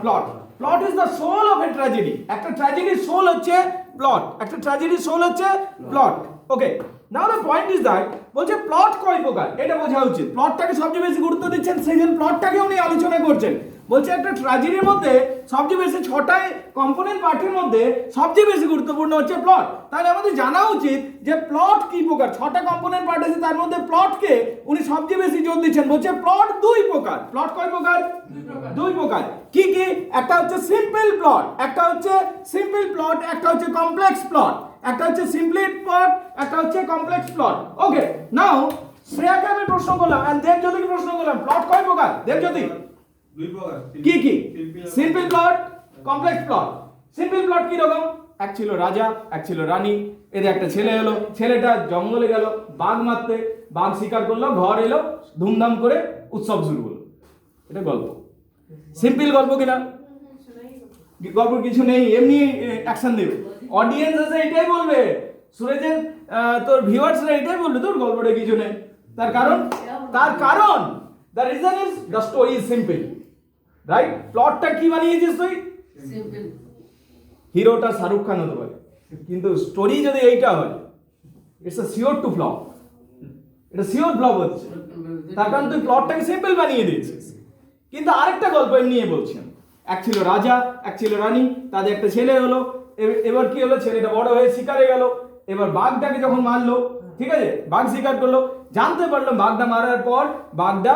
Plot. Plot is the soul of a tragedy. একটা ট্র্যাজেডির সোল হচ্ছে প্লট, একটা ট্র্যাজেডির সোল হচ্ছে plot. Okay, now the point is that, বলছে প্লট কয় প্রকার এটা বোঝা উচিত। প্লটটাকে সবচেয়ে বেশি গুরুত্ব দিচ্ছেন, সেই জন্য প্লটটাকে উনি আলোচনা করছেন। বলছে একটা ট্র্যাজেডির মধ্যে সবচেয়ে বেশি 6টায় কম্পোনেন্ট পার্টের মধ্যে সবচেয়ে বেশি গুরুত্বপূর্ণ হচ্ছে প্লট। তাহলে আমাদের জানা উচিত যে প্লট কি প্রকার। 6টা কম্পোনেন্ট পার্ট আছে, তার মধ্যে প্লটকে উনি সবচেয়ে বেশি জোর দিচ্ছেন। বলছে প্লট 2 প্রকার। প্লট কয় প্রকার? 2 প্রকার। কি কি? একটা হচ্ছে সিম্পল প্লট, একটা হচ্ছে সিম্পল প্লট, একটা হচ্ছে কমপ্লেক্স প্লট। একটা হচ্ছে সিম্পল প্লট, একটা হচ্ছে কমপ্লেক্স প্লট। ওকে, নাও শ্রেয়াকে আমি প্রশ্ন করলাম আর দেবজ্যোতিকে প্রশ্ন করলাম, প্লট কয় প্রকার? দেবজ্যোতি কি কি? Simple plot, complex plot. Simple plot কি রকম? এক ছিল রাজা, এক ছিল রানী, এদের একটা ছেলে হলো, ছেলেটা জঙ্গলে গেল বাঘ মারতে, বাঘ শিকার করলো, ঘর এলো, ধুমধাম করে উৎসব শুরু হলো। এটা গল্প, সিম্পল গল্প কিনা? গল্প কিছু নেই, এমনি অ্যাকশন দেবে, অডিয়েন্স আছে এটাই বলবে, সুরেজের তোর ভিউয়ার্সরা এটাই বলবে তোর গল্পটা কিছু নেই। তার কারণ the reason is the story is simple, right? প্লটটা কি বানিয়েছিস তুই? সিম্পল। হিরোটা শাহরুখ খান হতে পারে, কিন্তু স্টোরি যদি এইটা হয়, it's a sure to flop. এটা শিওর ফ্লপ হচ্ছে, তার কারণ তুই প্লটটাকে সিম্পল বানিয়ে দিয়েছিস। কিন্তু আরেকটা গল্প নিয়ে বলছেন, এক ছিল রাজা, এক ছিল রানী, তাদের একটা ছেলে হলো। এবার কি হলো? ছেলেটা বড় হয়ে শিকারে গেল। এবার বাঘটাকে যখন মারলো, ঠিক আছে, বাঘ শিকার করলো, জানতে পারলো বাঘটা মারার পর বাঘটা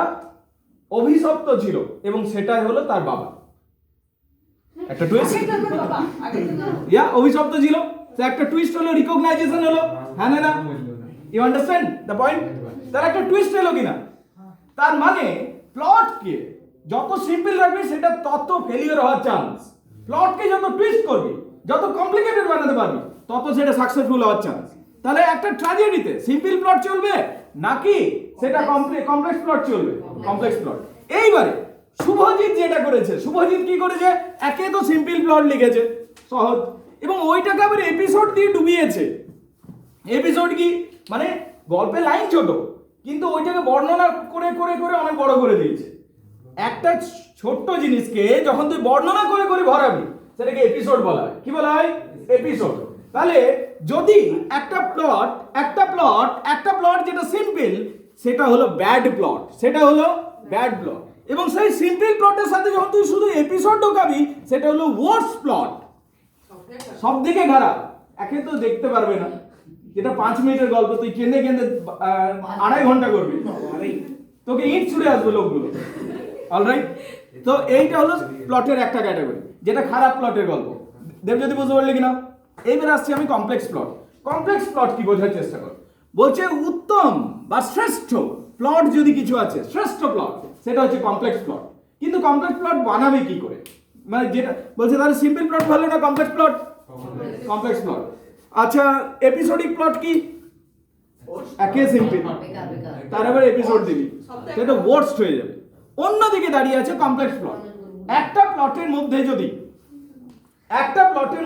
অভিশপ্ত ছিল এবং সেটাই হলো তার বাবা। একটা টুইস্ট, ইয়া, অভিশপ্ত ছিল, তো একটা টুইস্ট হলো, রিকগনাইজেশন হলো। হ্যাঁ না? You understand the point? তার একটা টুইস্ট এলো কিনা? তার মানে প্লটকে যত সিম্পল রাখবি সেটা তত ফেলিওর হওয়ার চান্স। প্লটকে যত টুইস্ট করবি, যত কমপ্লিকেটেড বানাতে পারবি, তত সেটা সাকসেসফুল হওয়ার চান্স। তাহলে একটা ট্র্যাজেডিতে সিম্পল প্লট চলবে নাকি সেটা কমপ্লেক্স প্লট চলবে? Complex plot. এইবারে শুভজিৎ যেটা করেছে, শুভজিৎ কি করেছে? একে তো সিম্পল প্লট লিখেছে, সহজ, এবং ওইটাকে আবার এপিসোড দিয়ে ডুবিয়েছে। এপিসোড কি মানে গল্পের লাইন ছোট, কিন্তু ওইটাকে বর্ণনা করে করে করে অনেক বড় করে দিয়েছে। একটা ছোট্ট জিনিসকে যখন তুই বর্ণনা করে করে ভরাবি সেটাকে এপিসোড বলা হয়। কি বলা হয়? এপিসোড। তাহলে যদি একটা প্লট যেটা সিম্পল, সেটা হলো ব্যাড প্লট, সেটা হলো ব্যাড প্লট। এবং সেই সিম্পল প্লটের সাথে যখন তুই শুধু এপিসোড ঢোকাবি, সেটা হলো ওয়ার্স প্লট, সব দিকে খারাপ। একে তো দেখতে পারবে না, যেটা 5 মিনিটের গল্প তুই কেঁদে কেঁদে 2.5 ঘন্টা করবি, তোকে ইট ছুড়ে আসবে লোকগুলো। অলরাইট, তো এইটা হলো প্লটের একটা ক্যাটাগরি, যেটা খারাপ প্লটের গল্প। দেবজ্যোতি বুঝতে পারলি কিনা? এইবার আসছি আমি কমপ্লেক্স প্লট। কমপ্লেক্স প্লট কি বোঝার চেষ্টা কর। বলছে উত্তম বা শ্রেষ্ঠ প্লট যদি কিছু আছে, শ্রেষ্ঠ প্লট, সেটা হচ্ছে কমপ্লেক্স প্লট। কিন্তু কমপ্লেক্স প্লট বানাবে কি করে? মানে যেটা বলছে তাহলে সিম্পল প্লট ভালো না কমপ্লেক্স প্লট? Complex plot. আচ্ছা, এপিসোডিক প্লট কি? একে সিম্পল, তার আবার এপিসোড দিবি, সেটা ওয়ার্স্ট হয়ে যাবে। অন্যদিকে দাঁড়িয়ে আছে কমপ্লেক্স প্লট। একটা প্লটের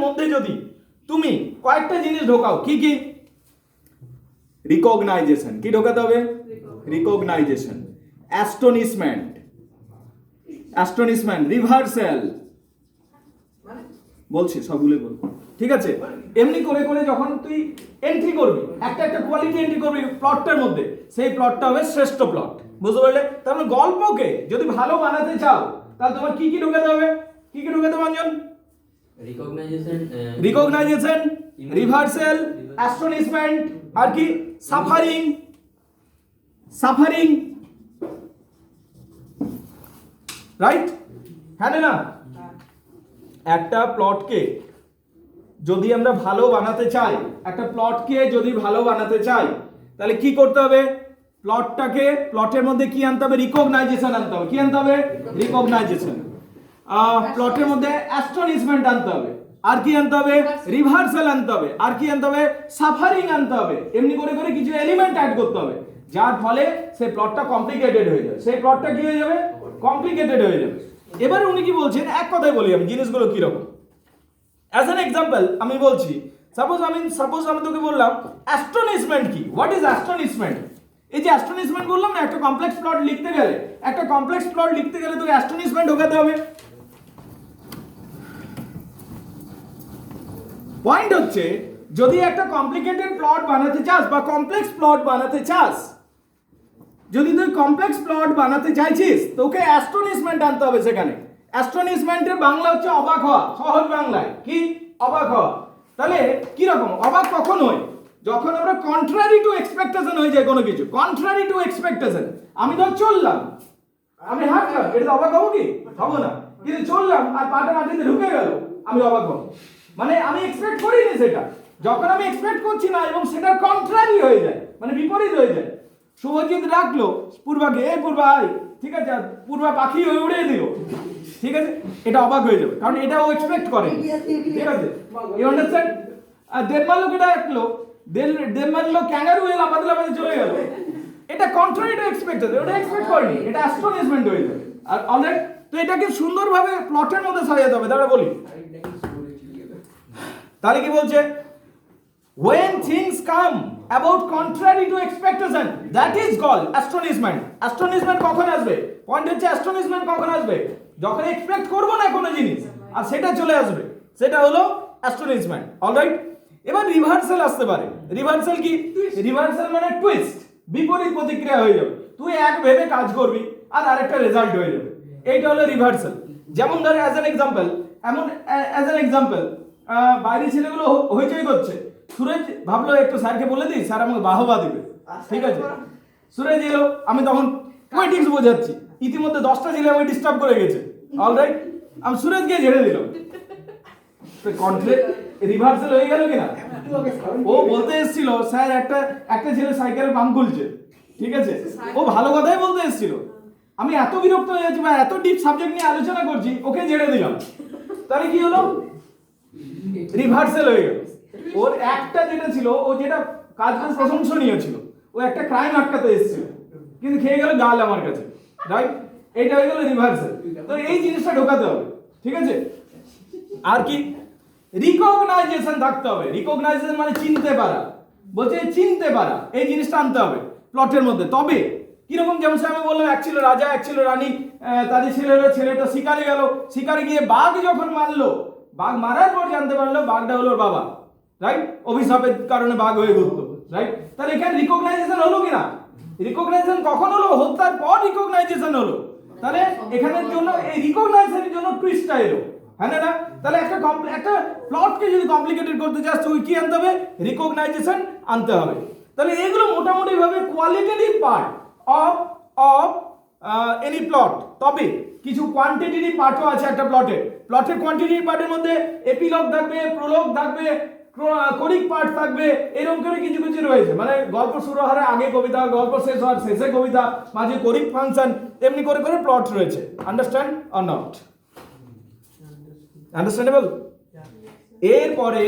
মধ্যে যদি তুমি কয়েকটা জিনিস ঢোকাও, কি কি? রিকগনাইজেশন, কি ঢোকাতে হবে? রিকগনাইজেশন, অ্যাস্টনিশমেন্ট, রিভার্সাল, বলছি সবগুলো বলবো, ঠিক আছে? এমনি করে করে যখন তুই এন্ট্রি করবি, একটা কোয়ালিটি এন্ট্রি করবি প্লটটার মধ্যে, সেই প্লটটা হবে শ্রেষ্ঠ প্লট। বুঝতে পারলে? তাহলে গল্পকে যদি ভালো বানাতে চাও, তাহলে তোমার কি কি ঢোকাতে হবে? কি কি ঢোকাতে হবে অঞ্জন? রিকগনাইজেশন, রিভার্সাল, অ্যাস্টনিশমেন্ট, আর কি? Suffering, right? হ্যাঁ না? একটা প্লটকে যদি আমরা ভালো বানাতে চাই, তাহলে কি করতে হবে? প্লটের মধ্যে কি আনতে হবে? রিকগনাইজেশন আনতে হবে। কি আনতে হবে? রিকগনাইজেশন। প্লটের মধ্যে অ্যাস্টনিশমেন্ট আনতে হবে। আর কি আনতে হবে? রিভার্সাল আনতে হবে। আর কি আনতে হবে? সাফারিং আনতে হবে। এমনি করে করে কিছু এলিমেন্ট অ্যাড করতে হবে, যার ফলে সেই প্লটটা কমপ্লিকেটেড হয়ে যাবে। সেই প্লটটা কি হয়ে যাবে? কমপ্লিকেটেড হয়ে যাবে। এবারে উনি কি বলছেন, এক কথায় বলি আমি জিনিসগুলো কি রকম। অ্যাজ অ্যান এক্সাম্পল আমি বলছি, সাপোজ আমি তোকে বললাম অ্যাস্টনিশমেন্ট কি? What is astonishment? এই যে অ্যাস্টনিশমেন্ট বললাম না, একটা কমপ্লেক্স প্লট লিখতে গেলে তোকে অ্যাস্টনিশমেন্ট ঢোকাতে হবে। পয়েন্ট হচ্ছে, যদি একটা কমপ্লিকেটেড প্লট বানাতে চাস বা কমপ্লেক্স প্লট বানাতে চাস, যদি তুই কমপ্লেক্স প্লট বানাতে চাইছিস, তোকে অ্যাস্টনিশমেন্ট আনতে হবে। সেখানে অ্যাস্টনিশমেন্টের বাংলা হচ্ছে অবাক হওয়া। সহজ বাংলায় কি? অবাক হওয়া। তাহলে কি রকম অবাক কখন হয়? যখন আমরা কন্ট্রারি টু এক্সপেকটেশন হয়ে যায় কোনো কিছু। কন্ট্রারি টু এক্সপেকটেশন, আমি ধর চললাম, আমি হাঁটলাম, এটা অবাক হবো কি? হবো না। কিন্তু চললাম আর পাটা মাটিতে ঢুকে গেল, আমি অবাক হব। মানে আমি এক্সপেক্ট করিনি সেটা। যখন আমি এক্সপেক্ট করছি না এবং সেটা কন্ট্রারি হয়ে যায়, মানে বিপরীত হয়ে যায়। শুভজিৎ ডাকলো পূর্বাকে, এই পূর্বা আয়, ঠিক আছে? পূর্বা পাখি হয়ে উড়িয়ে দিল, ঠিক আছে? এটা অবাক হয়ে যাবে, কারণ এটা ও এক্সপেক্ট করে, ঠিক আছে? You understand? আর দেড়মার লোক এটা একলো, দেড়মার লোক ক্যাঙ্গারু হয়ে লাফাতে লাফাতে চলে গেল। এটা কন্ট্রারি টু এক্সপেক্টেড, ওটা এক্সপেক্ট করেনি, এটা অ্যাস্টনিশমেন্ট হয়ে যাবে। আর অলরাইট, তো এটাকে সুন্দরভাবে প্লটের মধ্যে সাজাতে হবে। তাহলে বলি, তাহলে কি বলছে? when things come about contrary to expectation, that is called astonishment. astonishment কখন আসবে? পয়েন্ট হচ্ছে astonishment কখন আসবে? যখন এক্সপেক্ট করব না কোনো জিনিস আর সেটা চলে আসবে, সেটা হলো astonishment. অলরাইট, এবার রিভার্সাল আসতে পারে। রিভার্সাল কি? রিভার্সাল মানে টুইস্ট, বিপরীত প্রতিক্রিয়া হয়ে যাবে। তুই এক ভেবে কাজ করবি আর আরেকটা রেজাল্ট হয়ে যাবে, এইটা হলো রিভার্সাল। যেমন ধর অ্যাজ অ্যান এক্সাম্পল, বাইরে ছেলেগুলো হইচই করছে। সুরজ ভাবলো একটু স্যারকে বলে দিই, স্যার আমাকে বাহবা দিবে, ঠিক আছে? সুরজ এলো, আমি তখন পয়েটিক্স বোঝাচ্ছি, ইতিমধ্যে 10টা ছেলে আমাকে ডিস্টার্ব করে গেছে। অলরাইট, আমি সুরজকে ঝেড়ে দিলাম, রিভার্সাল হয়ে গেল কিনা? ও বলতে এসেছিল স্যার একটা ছেলে সাইকেলের পাম্প খুলছে, ঠিক আছে? ও ভালো কথাই বলতে এসেছিল। আমি এত বিরক্ত হয়ে যাচ্ছি বা এত ডিপ সাবজেক্ট নিয়ে আলোচনা করছি, ওকে ঝেড়ে দিলাম। তাহলে কি হলো? রিভার্সাল হয়ে গেল। ওর একটা যেটা ছিল, ও যেটা কাজ প্রশংসনীয় ছিল, ও একটা ক্রাইম আটকাতে এসেছিল, কিন্তু খেয়ে গেল গাল আমার কাছে, রাইট? এইটা হয়ে গেল রিভার্সাল। তো এই জিনিসটা ঢোকাতে হবে, ঠিক আছে? আর কি? রিকগনাইজেশন থাকতে হবে। রিকগনাইজেশন মানে চিনতে পারা, বলছে চিনতে পারা, এই জিনিসটা আনতে হবে প্লটের মধ্যে। তবে কিরকম? যেমন আমি বললাম, এক ছিল রাজা, এক ছিল রানী, তাদের ছেলেটা শিকারে গেল, শিকারে গিয়ে বাঘ যখন মারলো, বাঘ মারার পর জানতে পারলো বাঘটা হলো ওর বাবা, রাইট? অভিশাপের কারণে বাঘ হয়ে ঘুরতো, রাইট? তাহলে এখানে রিকগনাইজেশন হলো কিনা? রিকগনাইজেশন কখন হলো? হত্যার পর রিকগনাইজেশন হলো। তাহলে এখানের জন্য এই রিকগনাইজেশনের জন্য টুইস্টটা এলো, হ্যাঁ না? তাহলে একটা প্লটকে যদি কমপ্লিকেটেড করতে চাস, তুই কি আনতে হবে? রিকগনাইজেশন আনতে হবে। তাহলে এগুলো মোটামুটি ভাবে qualitative part of any plot. তবে কিছু কোয়ান্টিটেটিভ পার্টও আছে একটা প্লটের। কোয়ান্টিটেটিভ পার্টের মধ্যে এপিলগ থাকবে, প্রোলগ থাকবে, করিক পার্ট থাকবে, এরকম করে কিছু কিছু রয়েছে, মানে গল্প শুরু হওয়ার আগে কবিতা, গল্প শেষ হওয়ার শেষে কবিতা, মাঝে করিক ফাংশন, এমনি করে করে প্লট রয়েছে। Understand or not? আন্ডারস্ট্যান্ডেবল? এরপরে